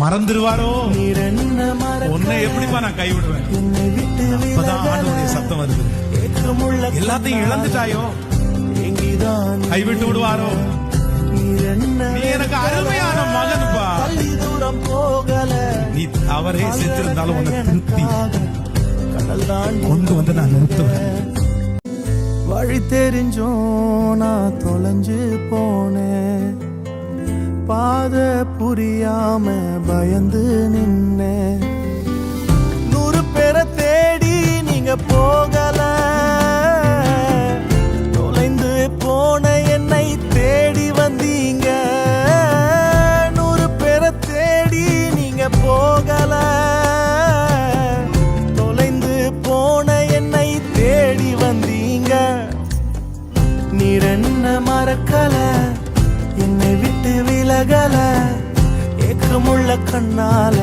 மறந்துடுவாரோ? உன்னை எப்படிப்பா நான் கைவிடுவேன்? அப்பதான் ஆண்டவருடைய சத்தம் வருது. எல்லாத்தையும் இழந்துட்டாயோ? கைவிட்டு விடுவாரோ? நீ எனக்கு அருமையான மகனுப்பா. நீ அவரே செஞ்சிருந்தாலும் உன்னை திருப்பி கொண்டு வந்து நான் நிறுத்துவேன். வழி தெரிஞ்சோம் நான் தொலைஞ்சு போனேன், பாத புரியாம பயந்து நின்னே. 100 பேரை தேடி நீங்க போகல, தொலைந்து போன என்னை தேடி வந்தீங்க. 100 பேரை தேடி நீங்க போகல, தொலைந்து போன என்னை தேடி வந்தீங்க. நீர் என்ன மறக்கல, என்னை விட்டு விலகல, ஏக்கமுள்ள கண்ணால